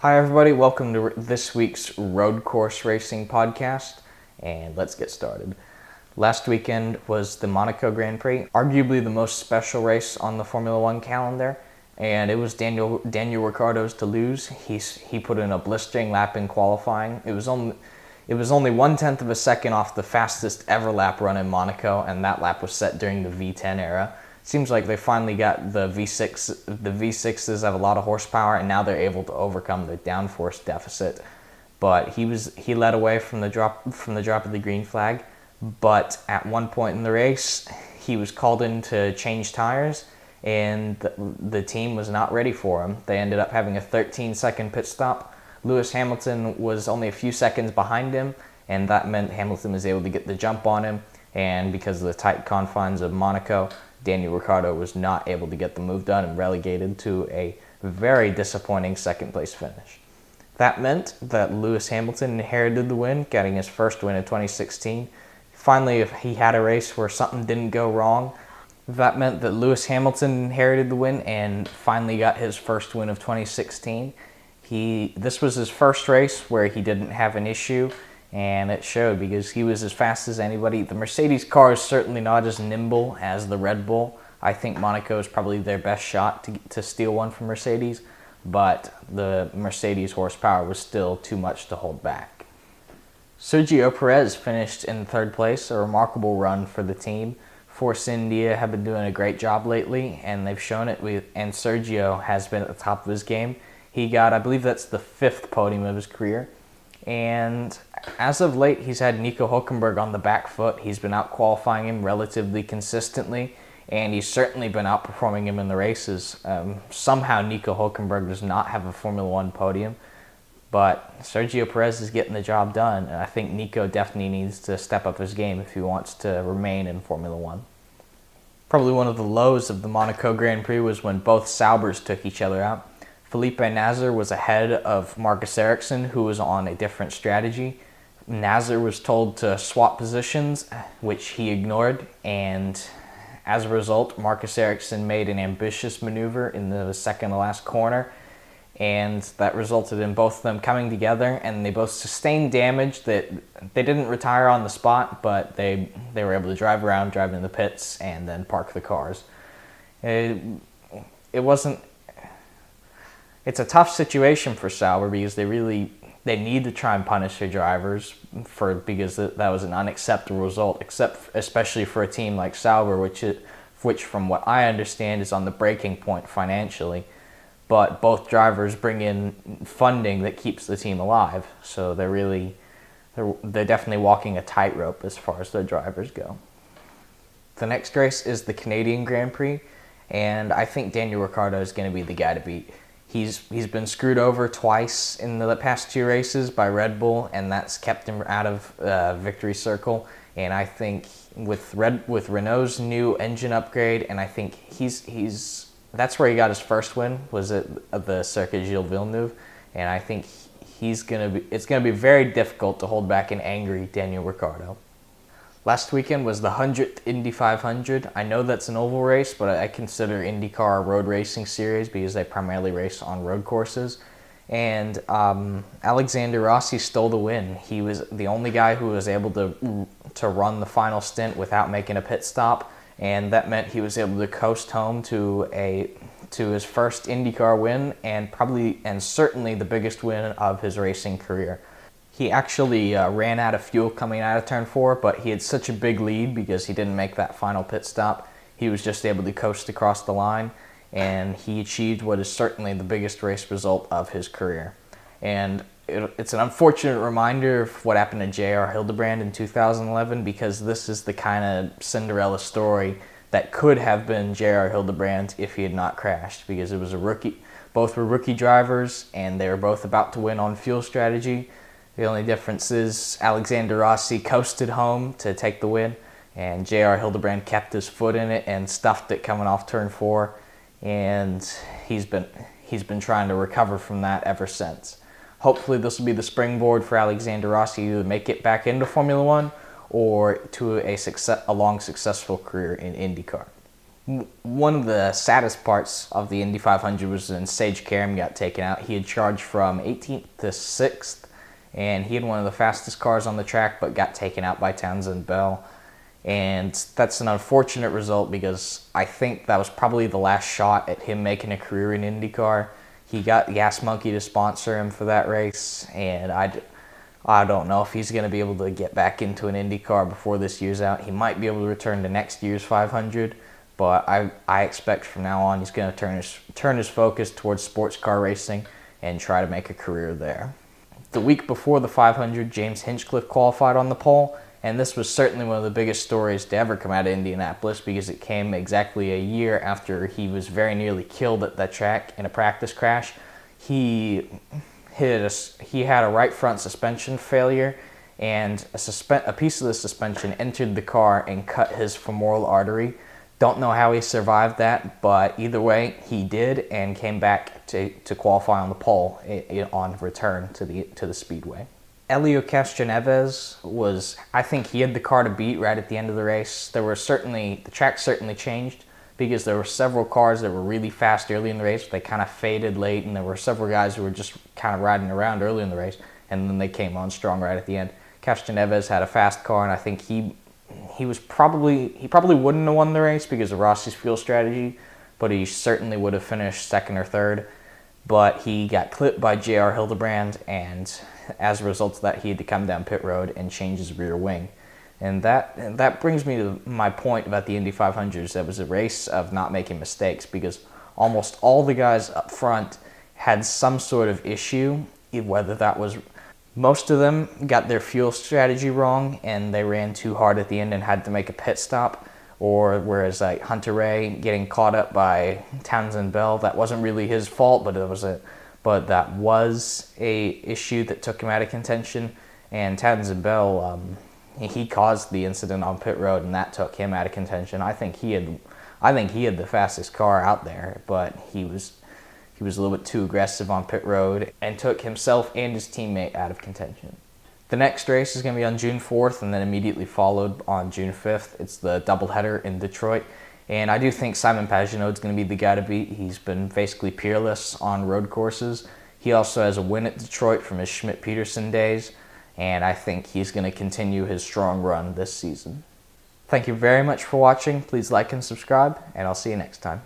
Hi everybody, welcome to this week's road course racing podcast, and let's get started. Last weekend was the Monaco Grand Prix, arguably the most special race on the Formula One calendar, and it was Daniel Ricciardo's to lose. He put in a blistering lap in qualifying. It was only 1/10 of a second off the fastest ever lap run in Monaco, and that lap was set during the V10 era. Seems like they finally got the V6. The V6s have a lot of horsepower, and now they're able to overcome the downforce deficit. But he led away from the drop of the green flag. But at one point in the race, he was called in to change tires, and the team was not ready for him. They ended up having a 13-second pit stop. Lewis Hamilton was only a few seconds behind him, and that meant Hamilton was able to get the jump on him. And because of the tight confines of Monaco, Daniel Ricciardo was not able to get the move done and relegated to a very disappointing second place finish. That meant that Lewis Hamilton inherited the win, getting his first win in 2016. Finally, if he had a race where something didn't go wrong, that meant that Lewis Hamilton inherited the win and finally got his first win of 2016. This was his first race where he didn't have an issue, and it showed because he was as fast as anybody. The Mercedes car is certainly not as nimble as the Red Bull. I think Monaco is probably their best shot to steal one from Mercedes, but the Mercedes horsepower was still too much to hold back. Sergio Perez finished in third place, a remarkable run for the team. Force India have been doing a great job lately, and they've shown it. And Sergio has been at the top of his game. He got, I believe that's the 5th podium of his career. And as of late, he's had Nico Hülkenberg on the back foot. He's been out-qualifying him relatively consistently, and he's certainly been outperforming him in the races. Somehow Nico Hülkenberg does not have a Formula One podium, but Sergio Perez is getting the job done, and I think Nico definitely needs to step up his game if he wants to remain in Formula One. Probably one of the lows of the Monaco Grand Prix was when both Saubers took each other out. Felipe Nasr was ahead of Marcus Ericsson, who was on a different strategy. Nasr was told to swap positions, which he ignored, and as a result, Marcus Ericsson made an ambitious maneuver in the second-to-last corner, and that resulted in both of them coming together, and they both sustained damage that they didn't retire on the spot, but they were able to drive in the pits, and then park the cars. It's a tough situation for Sauber because they need to try and punish their drivers because that was an unacceptable result, especially for a team like Sauber, which from what I understand is on the breaking point financially. But both drivers bring in funding that keeps the team alive, so they're definitely walking a tightrope as far as their drivers go. The next race is the Canadian Grand Prix, and I think Daniel Ricciardo is going to be the guy to beat. He's been screwed over twice in the past 2 races by Red Bull, and that's kept him out of victory circle. And I think with Renault's new engine upgrade, and I think that's where he got his first win, was at the Circuit Gilles Villeneuve, and I think it's gonna be very difficult to hold back an angry Daniel Ricciardo. Last weekend was the 100th Indy 500. I know that's an oval race, but I consider IndyCar a road racing series because they primarily race on road courses. And Alexander Rossi stole the win. He was the only guy who was able to run the final stint without making a pit stop, and that meant he was able to coast home to his first IndyCar win and certainly the biggest win of his racing career. He actually ran out of fuel coming out of turn 4, but he had such a big lead because he didn't make that final pit stop. He was just able to coast across the line, and he achieved what is certainly the biggest race result of his career. And it's an unfortunate reminder of what happened to J.R. Hildebrand in 2011, because this is the kind of Cinderella story that could have been J.R. Hildebrand if he had not crashed, because it was a rookie. Both were rookie drivers, and they were both about to win on fuel strategy. The only difference is Alexander Rossi coasted home to take the win, and J.R. Hildebrand kept his foot in it and stuffed it coming off turn 4, and he's been trying to recover from that ever since. Hopefully this will be the springboard for Alexander Rossi to make it back into Formula One or to a long successful career in IndyCar. One of the saddest parts of the Indy 500 was when Sage Karam got taken out. He had charged from 18th to 6th, and he had one of the fastest cars on the track, but got taken out by Townsend Bell. And that's an unfortunate result because I think that was probably the last shot at him making a career in IndyCar. He got Gas Monkey to sponsor him for that race, and I don't know if he's going to be able to get back into an IndyCar before this year's out. He might be able to return to next year's 500, but I expect from now on he's going to turn his focus towards sports car racing and try to make a career there. The week before the 500, James Hinchcliffe qualified on the pole, and this was certainly one of the biggest stories to ever come out of Indianapolis because it came exactly a year after he was very nearly killed at that track in a practice crash. He had a right front suspension failure, and a piece of the suspension entered the car and cut his femoral artery. Don't know how he survived that, but either way, he did and came back to qualify on the pole on return to the speedway. Helio Castroneves I think he had the car to beat right at the end of the race. The track certainly changed because there were several cars that were really fast early in the race. They kind of faded late, and there were several guys who were just kind of riding around early in the race, and then they came on strong right at the end. Castroneves had a fast car, and I think he probably wouldn't have won the race because of Rossi's fuel strategy, but he certainly would have finished second or third. But he got clipped by J.R. Hildebrand, and as a result of that, he had to come down pit road and change his rear wing. And that brings me to my point about the Indy 500s. That was a race of not making mistakes because almost all the guys up front had some sort of issue, whether that was most of them got their fuel strategy wrong and they ran too hard at the end and had to make a pit stop, or whereas like Hunter Ray getting caught up by Townsend Bell, that wasn't really his fault, but that was a issue that took him out of contention. And Townsend Bell, he caused the incident on pit road, and that took him out of contention. I think he had the fastest car out there, but he was a little bit too aggressive on pit road and took himself and his teammate out of contention. The next race is going to be on June 4th and then immediately followed on June 5th. It's the doubleheader in Detroit. And I do think Simon Pagenaud is going to be the guy to beat. He's been basically peerless on road courses. He also has a win at Detroit from his Schmidt-Peterson days, and I think he's going to continue his strong run this season. Thank you very much for watching. Please like and subscribe, and I'll see you next time.